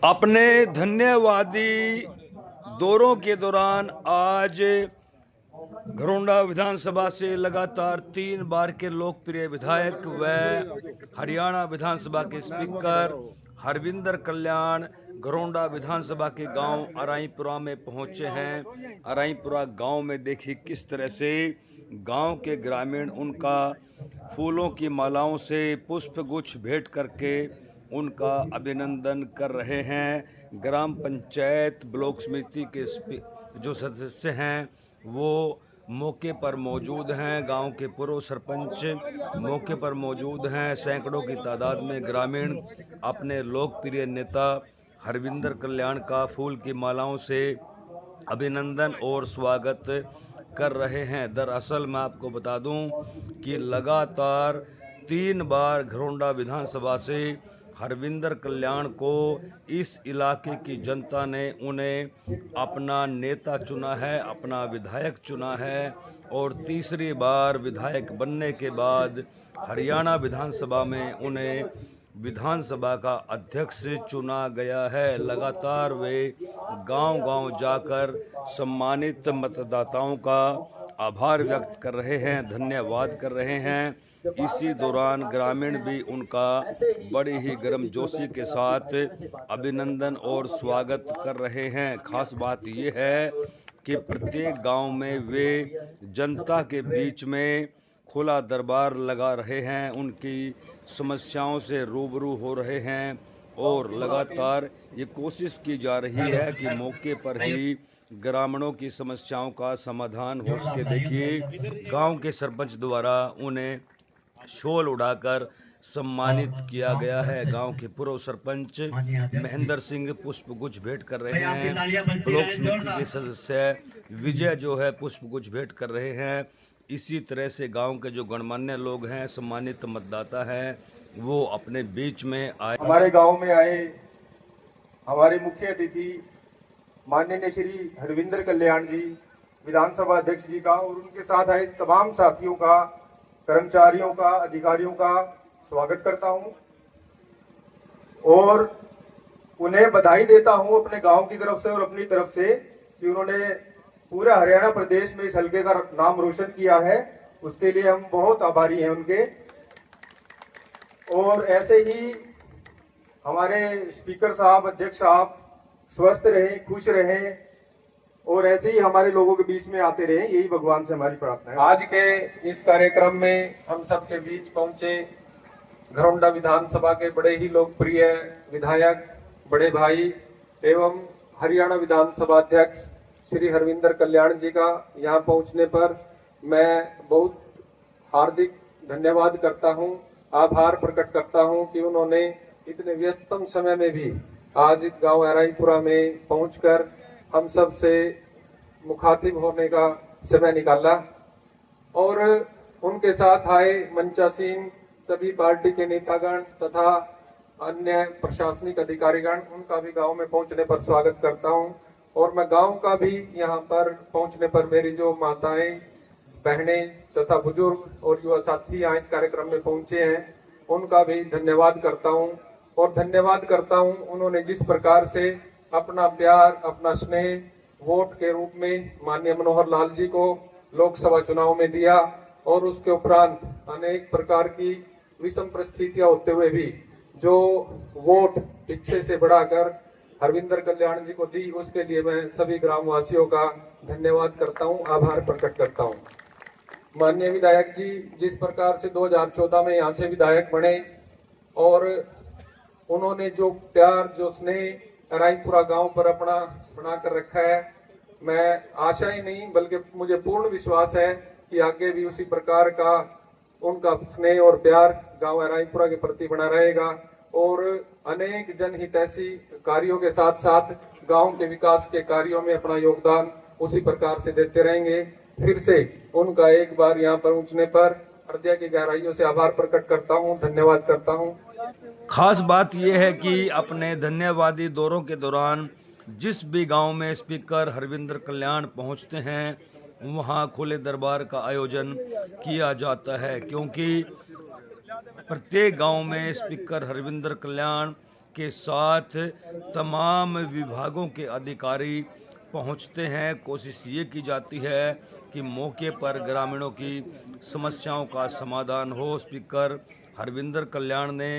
अपने धन्यवादी दौरों के दौरान आज घरोंडा विधानसभा से लगातार 3 बार के लोकप्रिय विधायक व हरियाणा विधानसभा के स्पीकर हरविंदर कल्याण घरोंडा विधानसभा के गांव अराईपुरा में पहुंचे हैं। अराईपुरा गांव में देखिए किस तरह से गांव के ग्रामीण उनका फूलों की मालाओं से पुष्पगुच्छ भेंट करके उनका अभिनंदन कर रहे हैं। ग्राम पंचायत ब्लॉक समिति के जो सदस्य हैं वो मौके पर मौजूद हैं। गांव के पूर्व सरपंच मौके पर मौजूद हैं। सैकड़ों की तादाद में ग्रामीण अपने लोकप्रिय नेता हरविंदर कल्याण का फूल की मालाओं से अभिनंदन और स्वागत कर रहे हैं। दरअसल मैं आपको बता दूं कि लगातार 3 बार घरोंडा विधानसभा से हरविंदर कल्याण को इस इलाके की जनता ने उन्हें अपना नेता चुना है, अपना विधायक चुना है और तीसरी बार विधायक बनने के बाद हरियाणा विधानसभा में उन्हें विधानसभा का अध्यक्ष चुना गया है। लगातार वे गांव-गांव जाकर सम्मानित मतदाताओं का आभार व्यक्त कर रहे हैं, धन्यवाद कर रहे हैं। इसी दौरान ग्रामीण भी उनका बड़ी ही गर्मजोशी के साथ अभिनंदन और स्वागत कर रहे हैं। खास बात यह है कि प्रत्येक गांव में वे जनता के बीच में खुला दरबार लगा रहे हैं, उनकी समस्याओं से रूबरू हो रहे हैं और लगातार ये कोशिश की जा रही है कि मौके पर ही ग्रामीणों की समस्याओं का समाधान हो सके। देखिए गांव के सरपंच द्वारा उन्हें शॉल उड़ाकर सम्मानित किया गया है। गांव के पूर्व सरपंच महेंद्र सिंह पुष्पगुच्छ भेंट कर रहे हैं। ब्लॉक समिति के सदस्य विजय जो है पुष्पगुच्छ भेंट कर रहे हैं। इसी तरह से गांव के जो गणमान्य लोग हैं, सम्मानित मतदाता हैं, वो अपने बीच में आए। हमारे गांव में आए हमारे मुख्य अतिथि माननीय श्री हरविंदर कल्याण जी विधानसभा अध्यक्ष जी का और उनके साथ आए तमाम साथियों का, कर्मचारियों का, अधिकारियों का स्वागत करता हूं और उन्हें बधाई देता हूं अपने गांव की तरफ से और अपनी तरफ से कि उन्होंने पूरे हरियाणा प्रदेश में इस हलके का नाम रोशन किया है। उसके लिए हम बहुत आभारी हैं उनके। और ऐसे ही हमारे स्पीकर साहब, अध्यक्ष साहब स्वस्थ रहें, खुश रहें और ऐसे ही हमारे लोगों के बीच में आते रहें, यही भगवान से हमारी प्रार्थना है। आज के इस कार्यक्रम में हम सबके बीच पहुंचे घरोंडा विधानसभा के बड़े ही लोकप्रिय विधायक, बड़े भाई एवं हरियाणा विधानसभा अध्यक्ष श्री हरविंदर कल्याण जी का यहाँ पहुंचने पर मैं बहुत हार्दिक धन्यवाद करता हूं, आभार प्रकट करता हूं कि उन्होंने इतने व्यस्तम समय में भी आज गांव अराईपुरा में पहुंचकर हम सब से मुखातिब होने का समय निकाला और उनके साथ आए मंचासीन सभी पार्टी के नेतागण तथा अन्य प्रशासनिक अधिकारीगण, उनका भी गांव में पहुंचने पर स्वागत करता हूं। और मैं गांव का भी यहां पर पहुंचने पर मेरी जो माताएं, बहनें तथा बुजुर्ग और युवा साथी यहाँ इस कार्यक्रम में पहुंचे हैं, उनका भी धन्यवाद करता हूं। और धन्यवाद करता हूं उन्होंने जिस प्रकार से अपना प्यार, अपना स्नेह वोट के रूप में माननीय मनोहर लाल जी को लोकसभा चुनाव में दिया और उसके उपरांत अनेक प्रकार की विषम परिस्थितियां होते हुए भी जो वोट पीछे से बढ़ाकर हरविंदर कल्याण जी को दी, उसके लिए मैं सभी ग्रामवासियों का धन्यवाद करता हूं, आभार प्रकट करता हूं। माननीय विधायक जी जिस प्रकार से 2014 में यहाँ से विधायक बने और उन्होंने जो प्यार, जो स्नेह अराईपुरा गांव पर अपना बनाकर रखा है, मैं आशा ही नहीं बल्कि मुझे पूर्ण विश्वास है कि आगे भी उसी प्रकार का उनका स्नेह और प्यार गांव अराईपुरा के प्रति बना रहेगा और अनेक जनहितैषी कार्यों के साथ साथ गांव के विकास के कार्यों में अपना योगदान उसी प्रकार से देते रहेंगे। फिर से उनका एक बार यहाँ पर पहुंचने पर हृदय की गहराइयों से आभार प्रकट करता हूँ, धन्यवाद करता हूँ। खास बात यह है कि अपने धन्यवादी दौरों के दौरान जिस भी गांव में स्पीकर हरविंदर कल्याण पहुंचते हैं वहां खुले दरबार का आयोजन किया जाता है, क्योंकि प्रत्येक गांव में स्पीकर हरविंदर कल्याण के साथ तमाम विभागों के अधिकारी पहुंचते हैं। कोशिश ये की जाती है कि मौके पर ग्रामीणों की समस्याओं का समाधान हो। स्पीकर हरविंदर कल्याण ने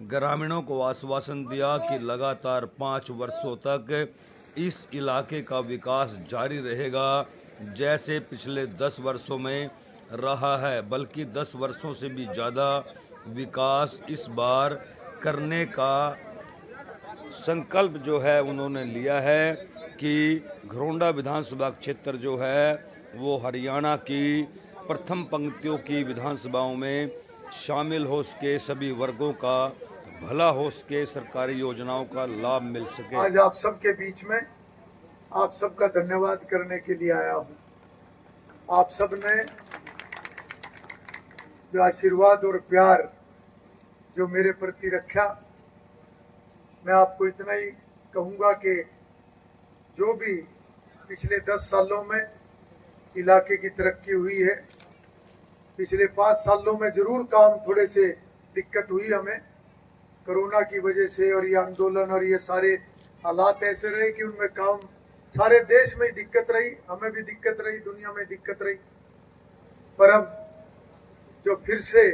ग्रामीणों को आश्वासन दिया कि लगातार 5 वर्षों तक इस इलाके का विकास जारी रहेगा, जैसे पिछले 10 वर्षों में रहा है, बल्कि 10 वर्षों से भी ज़्यादा विकास इस बार करने का संकल्प जो है उन्होंने लिया है कि घरोंडा विधानसभा क्षेत्र जो है वो हरियाणा की प्रथम पंक्तियों की विधानसभाओं में शामिल हो सके, सभी वर्गों का भला हो सके, सरकारी योजनाओं का लाभ मिल सके। आज आप सबके बीच में आप सबका धन्यवाद करने के लिए आया हूँ। आप सब ने जो आशीर्वाद और प्यार जो मेरे प्रति रखा, मैं आपको इतना ही कहूँगा कि जो भी पिछले 10 सालों में इलाके की तरक्की हुई है, पिछले 5 सालों में जरूर काम थोड़े से दिक्कत हुई हमें कोरोना की वजह से, और ये आंदोलन और ये सारे हालात ऐसे रहे कि उनमें काम सारे देश में दिक्कत रही, हमें भी दिक्कत रही, दुनिया में दिक्कत रही। पर अब जो फिर से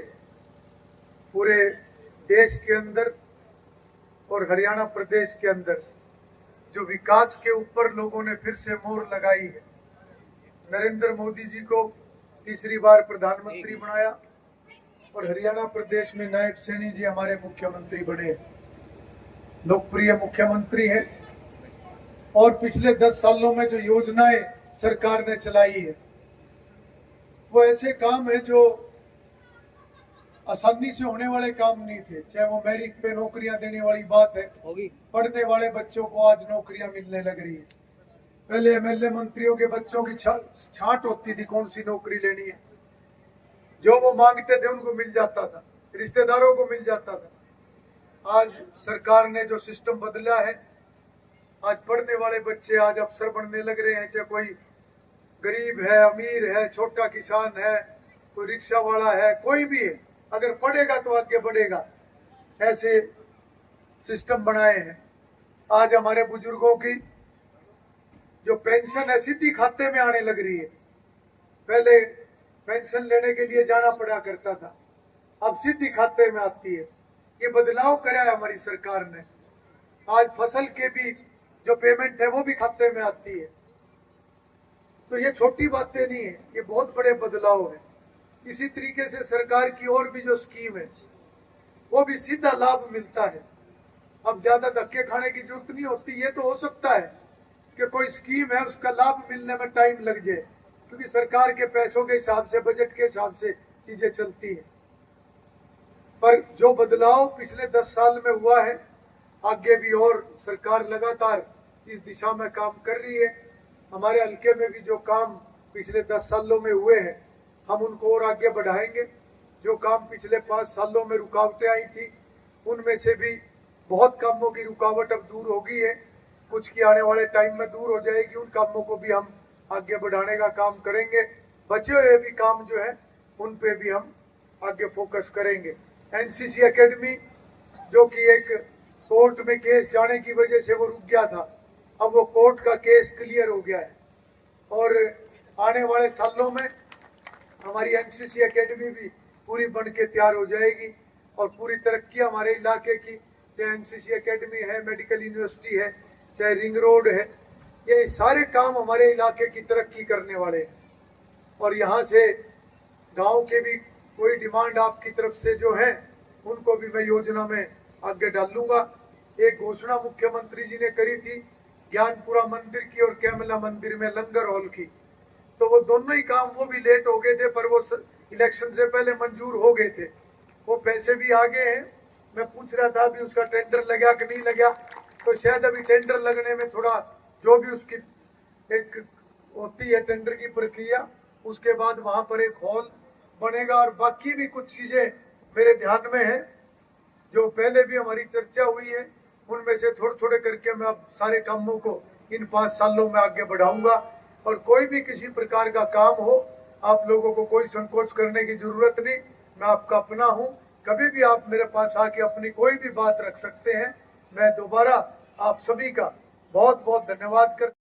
पूरे देश के अंदर और हरियाणा प्रदेश के अंदर जो विकास के ऊपर लोगों ने फिर से मोहर लगाई है, नरेंद्र मोदी जी को तीसरी बार प्रधानमंत्री बनाया और हरियाणा प्रदेश में नायब सैनी जी हमारे मुख्यमंत्री बने, लोकप्रिय मुख्यमंत्री हैं। और पिछले 10 सालों में जो योजनाएं सरकार ने चलाई है वो ऐसे काम है जो आसानी से होने वाले काम नहीं थे। चाहे वो मेरिट पे नौकरियां देने वाली बात है, पढ़ने वाले बच्चों को आज नौकरियां मिलने लग रही है। पहले एमएलए मंत्रियों के बच्चों की छांट होती थी कौन सी नौकरी लेनी है, जो वो मांगते थे उनको मिल जाता था, रिश्तेदारों को मिल जाता था। आज सरकार ने जो सिस्टम बदला है, आज पढ़ने वाले बच्चे आज अफसर बनने लग रहे हैं। चाहे कोई गरीब है, अमीर है, छोटा किसान है, कोई रिक्शा वाला है, कोई भी है, अगर पढ़ेगा तो आगे बढ़ेगा, ऐसे सिस्टम बनाए हैं। आज हमारे बुजुर्गों की जो पेंशन है सीधी खाते में आने लग रही है। पहले पेंशन लेने के लिए जाना पड़ा करता था, अब सीधी खाते में आती है। ये बदलाव करा है हमारी सरकार ने। आज फसल के भी जो पेमेंट है वो भी खाते में आती है। तो ये छोटी बातें नहीं है, ये बहुत बड़े बदलाव है। इसी तरीके से सरकार की और भी जो स्कीम है वो भी सीधा लाभ मिलता है। अब ज्यादा धक्के खाने की जरूरत नहीं होती। ये तो हो सकता है कि कोई स्कीम है उसका लाभ मिलने में टाइम लग जाए, क्योंकि सरकार के पैसों के हिसाब से, बजट के हिसाब से चीजें चलती है। पर जो बदलाव पिछले 10 साल में हुआ है, आगे भी और सरकार लगातार इस दिशा में काम कर रही है। हमारे हल्के में भी जो काम पिछले 10 सालों में हुए हैं, हम उनको और आगे बढ़ाएंगे। जो काम पिछले 5 सालों में रुकावटें आई थी, उनमें से भी बहुत कामों की रुकावट अब दूर हो गई है, कुछ की आने वाले टाइम में दूर हो जाएगी। उन कामों को भी हम आगे बढ़ाने का काम करेंगे। बचे हुए भी काम जो है उन पे भी हम आगे फोकस करेंगे। एनसीसी एकेडमी जो कि एक कोर्ट में केस जाने की वजह से वो रुक गया था, अब वो कोर्ट का केस क्लियर हो गया है और आने वाले सालों में हमारी एनसीसी एकेडमी भी पूरी बन के तैयार हो जाएगी और पूरी तरक्की हमारे इलाके की, चाहे एनसीसी एकेडमी है, मेडिकल यूनिवर्सिटी है, चाहे रिंग रोड है, ये सारे काम हमारे इलाके की तरक्की करने वाले हैं। और यहाँ से गांव के भी कोई डिमांड आपकी तरफ से जो है उनको भी मैं योजना में आगे डालूंगा। एक घोषणा मुख्यमंत्री जी ने करी थी ज्ञानपुरा मंदिर की और कैमला मंदिर में लंगर हॉल की, तो वो दोनों ही काम वो भी लेट हो गए थे, पर वो इलेक्शन से पहले मंजूर हो गए थे। वो पैसे भी आ गए हैं। मैं पूछ रहा था अभी उसका टेंडर लगा कि नहीं लगा, तो शायद अभी टेंडर लगने में थोड़ा, जो भी उसकी एक होती है टेंडर की प्रक्रिया, उसके बाद वहां पर एक हॉल बनेगा। और बाकी भी कुछ चीजें मेरे ध्यान में है जो पहले भी हमारी चर्चा हुई है, उनमें से थोड़े थोड़े करके मैं अब सारे कामों को इन 5 सालों में आगे बढ़ाऊंगा। और कोई भी किसी प्रकार का काम हो, आप लोगों को कोई संकोच करने की जरूरत नहीं, मैं आपका अपना हूं। कभी भी आप मेरे पास आके अपनी कोई भी बात रख सकते हैं, मैं दोबारा आप सभी का बहुत बहुत धन्यवाद कर